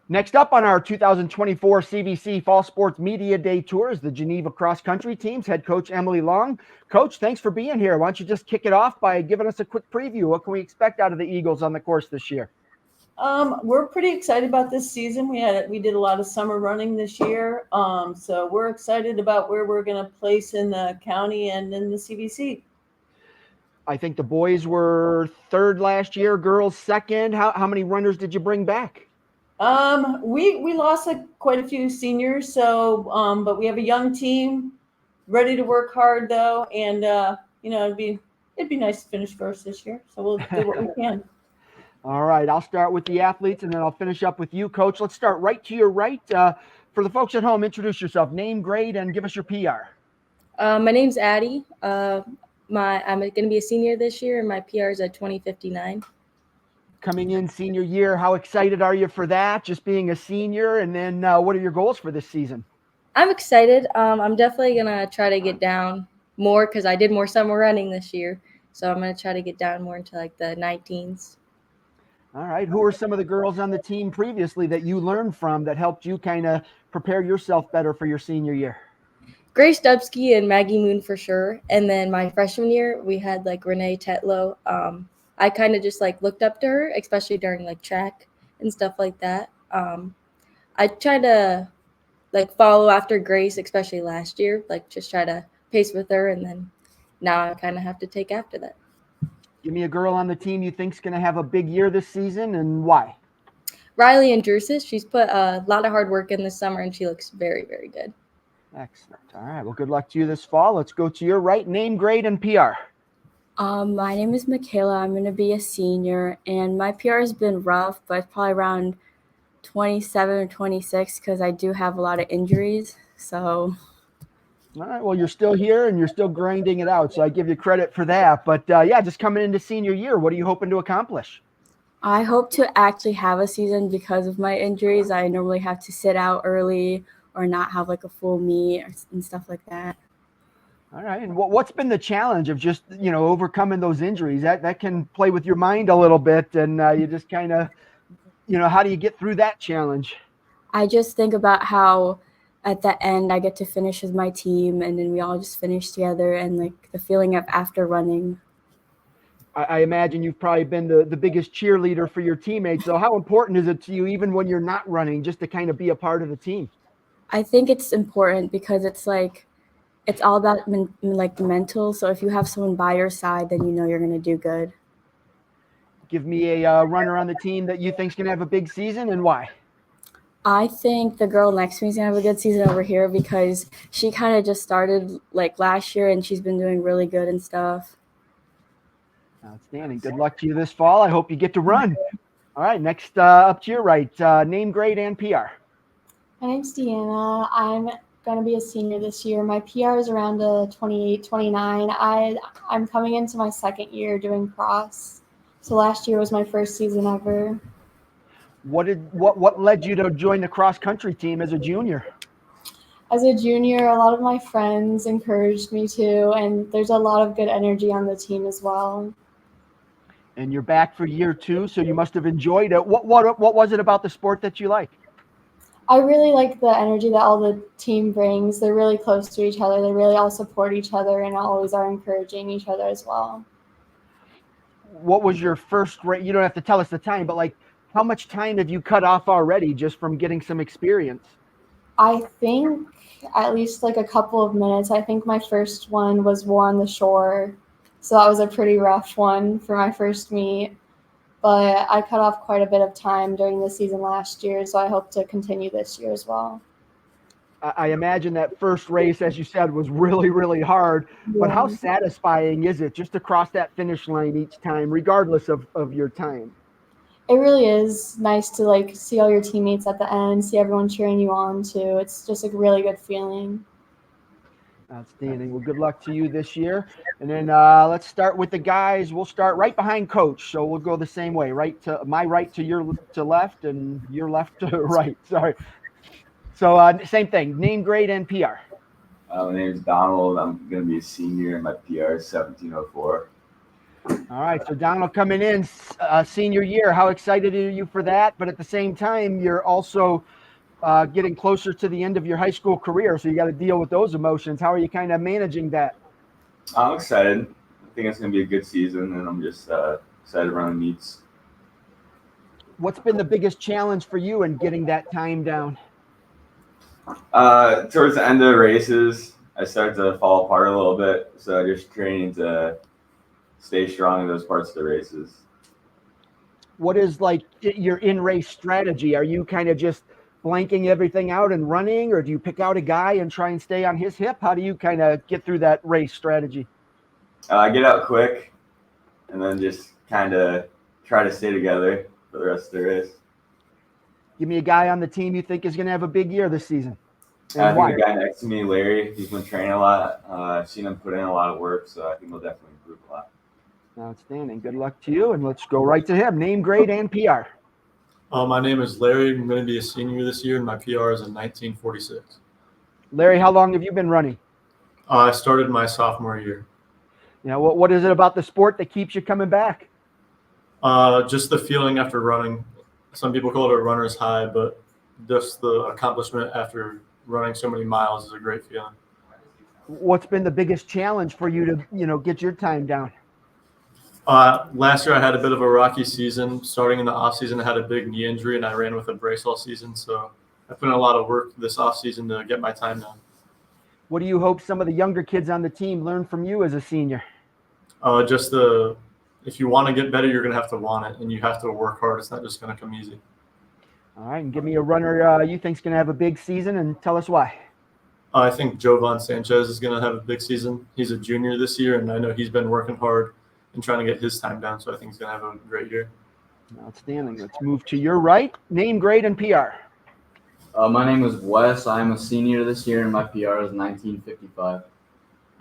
Next up on our 2024 CVC Fall Sports Media Day Tour is the Geneva Cross Country Team's head coach, Emily Long. Coach, thanks for being here. Why don't you just kick it off by giving us a quick preview? What can we expect out of the Eagles on the course this year? We're pretty excited about this season. We did a lot of summer running this year, so we're excited about where we're going to place in the county and in the CVC. I think the boys were third last year, girls second. How many runners did you bring back? We lost quite a few seniors, so but we have a young team ready to work hard though, and it'd be nice to finish first this year. So we'll do what we can. All right, I'll start with the athletes, and then I'll finish up with you, Coach. Let's start right to your right. For the folks at home, introduce yourself, name, grade, and give us your PR. My name's Addie. I'm going to be a senior this year, and my PR is at 2059. Coming in senior year, how excited are you for that? Just being a senior, and then what are your goals for this season? I'm excited. I'm definitely going to try to get down more because I did more summer running this year. So I'm going to try to get down more into like the 19s. All right. Who are some of the girls on the team previously that you learned from that helped you kind of prepare yourself better for your senior year? Grace Dubsky and Maggie Moon for sure. And then my freshman year, we had like Renee Tetlow. I kind of just like looked up to her, especially during like track and stuff like that. I try to like follow after Grace, especially last year, like just try to pace with her. And then now I kind of have to take after that. Give me a girl on the team you think's going to have a big year this season and why? Riley Andrusis. She's put a lot of hard work in this summer, and she looks very, very good. Excellent. All right. Well, good luck to you this fall. Let's go to your right. Name, grade, and PR. My name is Michaela. I'm going to be a senior, and my PR has been rough, but it's probably around 27 or 26 because I do have a lot of injuries. So... All right, well, you're still here and you're still grinding it out, so I give you credit for that. But, just coming into senior year, what are you hoping to accomplish? I hope to actually have a season because of my injuries. I normally have to sit out early or not have like a full meet and stuff like that. All right, and what's been the challenge of just, overcoming those injuries? That can play with your mind a little bit, and you just kind of, how do you get through that challenge? I just think about how at the end, I get to finish with my team, and then we all just finish together, and like the feeling of after running. I imagine you've probably been the biggest cheerleader for your teammates. So how important is it to you, even when you're not running, just to kind of be a part of the team? I think it's important because it's all about like the mental. So if you have someone by your side, then you know you're going to do good. Give me a runner on the team that you think's going to have a big season and why. I think the girl next to me is going to have a good season over here because she kind of just started like last year and she's been doing really good and stuff. Outstanding. Good luck to you this fall. I hope you get to run. All right, next up to your right, name, grade, and PR. My name's Deanna. I'm going to be a senior this year. My PR is around 28, 29. I'm coming into my second year doing cross. So last year was my first season ever. What led you to join the cross country team as a junior? As a junior, a lot of my friends encouraged me to, and there's a lot of good energy on the team as well. And you're back for year two, so you must have enjoyed it. What was it about the sport that you like? I really like the energy that all the team brings. They're really close to each other. They really all support each other and always are encouraging each other as well. What was your first race? You don't have to tell us the time, but like, how much time have you cut off already just from getting some experience? I think at least like a couple of minutes. I think my first one was War on the Shore. So that was a pretty rough one for my first meet. But I cut off quite a bit of time during the season last year, so I hope to continue this year as well. I imagine that first race, as you said, was really, really hard. Yeah. But how satisfying is it just to cross that finish line each time, regardless of your time? It really is nice to like see all your teammates at the end, see everyone cheering you on too. It's just a really good feeling. Outstanding. Well, good luck to you this year. And then let's start with the guys. We'll start right behind Coach. So we'll go the same way, my right to your to left and your left to right. Sorry. So same thing, name, grade, and PR. My name is Donald. I'm going to be a senior, and my PR is 1704. All right, so Donald coming in senior year, how excited are you for that? But at the same time, you're also getting closer to the end of your high school career, so you got to deal with those emotions. How are you kind of managing that? I'm excited. I think it's going to be a good season, and I'm just excited around the meets. What's been the biggest challenge for you in getting that time down? Towards the end of the races, I started to fall apart a little bit, so just training to stay strong in those parts of the races. What is like your in-race strategy? Are you kind of just blanking everything out and running, or do you pick out a guy and try and stay on his hip? How do you kind of get through that race strategy? Get out quick, and then just kind of try to stay together for the rest of the race. Give me a guy on the team you think is going to have a big year this season. I think the guy next to me, Larry, he's been training a lot. I've seen him put in a lot of work, so I think he'll definitely improve a lot. Outstanding. Good luck to you, and let's go right to him. Name, grade, and PR. My name is Larry. I'm going to be a senior this year, and my PR is in 1946. Larry, how long have you been running? I started my sophomore year. What is it about the sport that keeps you coming back? Just the feeling after running. Some people call it a runner's high, but just the accomplishment after running so many miles is a great feeling. What's been the biggest challenge for you to, get your time down? Last year I had a bit of a rocky season. Starting in the off season, I had a big knee injury and I ran with a brace all season. So I put in a lot of work this off season to get my time down. What do you hope some of the younger kids on the team learn from you as a senior? If you want to get better, you're going to have to want it, and you have to work hard. It's not just going to come easy. All right, and give me a runner you think's going to have a big season, and tell us why. I think Jovan Sanchez is going to have a big season. He's a junior this year, and I know he's been working hard and trying to get his time down, so I think he's going to have a great year. Outstanding. Let's move to your right. Name, grade, and PR. My name is Wes. I'm a senior this year, and my PR is 1955.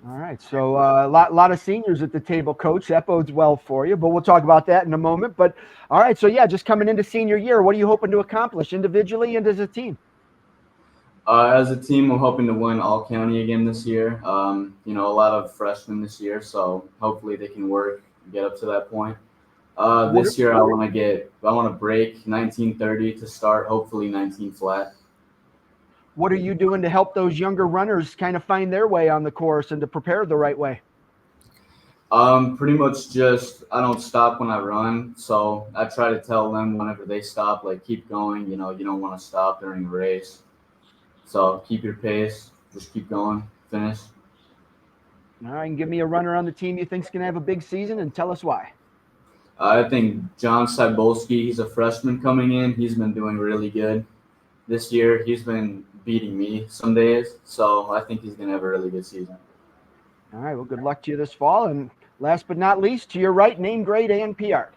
All right, so a lot of seniors at the table, Coach. That bodes well for you, but we'll talk about that in a moment. But all right, so yeah, just coming into senior year, what are you hoping to accomplish individually and as a team? As a team, we're hoping to win all county again this year. A lot of freshmen this year, so hopefully they can work and get up to that point. This year, I want to break 1930 to start, hopefully 19 flat. What are you doing to help those younger runners kind of find their way on the course and to prepare the right way? Pretty much just I don't stop when I run, so I try to tell them whenever they stop, like keep going. You don't want to stop during a race, so keep your pace, just keep going, finish. All right, and give me a runner on the team you think's going to have a big season, and tell us why. I think John Cybolski, he's a freshman coming in. He's been doing really good this year. He's been beating me some days, so I think he's going to have a really good season. All right, well, good luck to you this fall. And last but not least, to your right, name, grade, and PR.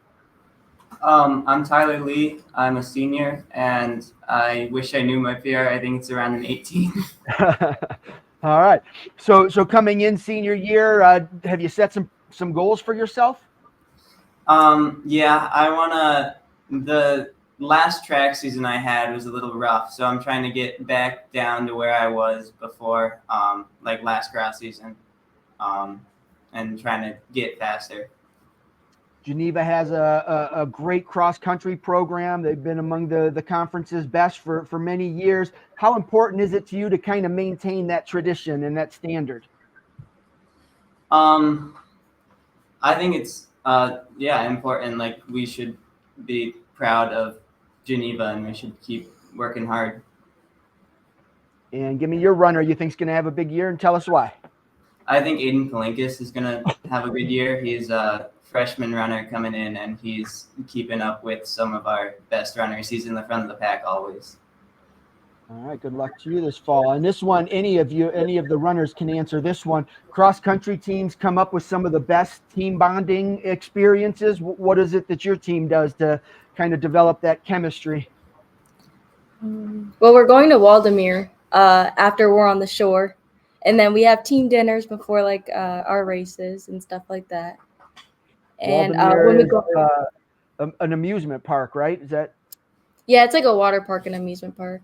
I'm Tyler Lee. I'm a senior, and I wish I knew my PR. I think it's around an 18. All right. So coming in senior year, have you set some goals for yourself? Yeah, I want to – the last track season I had was a little rough, so I'm trying to get back down to where I was before, like last cross season, and trying to get faster. Geneva has a great cross-country program. They've been among the conference's best for many years. How important is it to you to kind of maintain that tradition and that standard? I think it's important. Like, we should be proud of Geneva, and we should keep working hard. And give me your runner you think's going to have a big year, and tell us why. I think Aiden Kalinkas is going to have a good year. He's a freshman runner coming in, and he's keeping up with some of our best runners. He's in the front of the pack always. All right, good luck to you this fall. And this one, any of the runners can answer this one. Cross-country teams come up with some of the best team bonding experiences. What is it that your team does to kind of develop that chemistry? Well, we're going to Waldemere after we're on the shore. And then we have team dinners before our races and stuff like that. And when we go an amusement park, right? Is that? Yeah, it's like a water park and amusement park.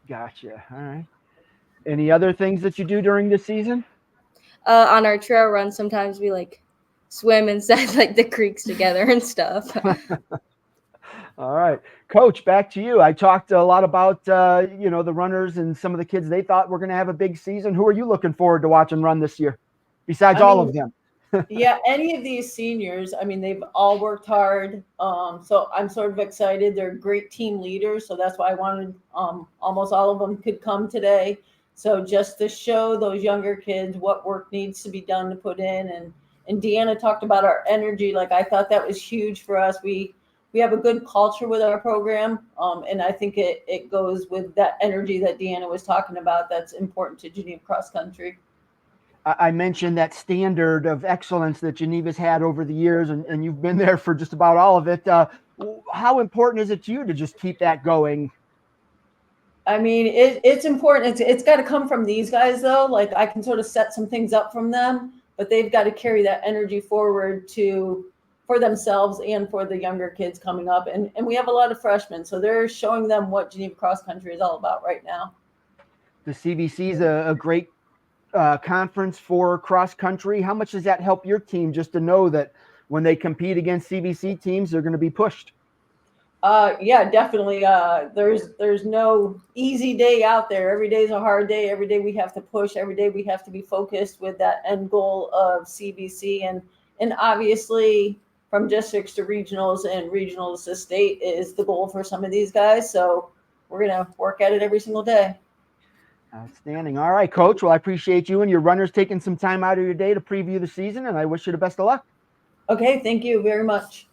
Gotcha. All right. Any other things that you do during the season? On our trail run, sometimes we swim inside like the creeks together and stuff. All right, Coach, back to you. I talked a lot about the runners and some of the kids. They thought we're going to have a big season. Who are you looking forward to watching run this year, besides all of them? Yeah, any of these seniors, I mean, they've all worked hard. So I'm sort of excited. They're great team leaders, so that's why I wanted almost all of them could come today. So just to show those younger kids what work needs to be done to put in, and Deanna talked about our energy. Like, I thought that was huge for us. We have a good culture with our program, and I think it goes with that energy that Deanna was talking about. That's important to Geneva Cross Country. I mentioned that standard of excellence that Geneva's had over the years, and you've been there for just about all of it. How important is it to you to just keep that going? I mean, it's important. It's got to come from these guys, though. Like, I can sort of set some things up from them, but they've got to carry that energy forward for themselves and for the younger kids coming up. And we have a lot of freshmen, so they're showing them what Geneva Cross Country is all about right now. The CVC is a great conference for cross country. How much does that help your team just to know that when they compete against CVC teams, they're going to be pushed? Yeah, definitely. There's no easy day out there. Every day is a hard day. Every day we have to push. Every day we have to be focused with that end goal of CVC, and obviously from districts to regionals and regionals to state is the goal for some of these guys. So we're gonna work at it every single day. Outstanding. All right, Coach. Well, I appreciate you and your runners taking some time out of your day to preview the season, and I wish you the best of luck. Okay, thank you very much.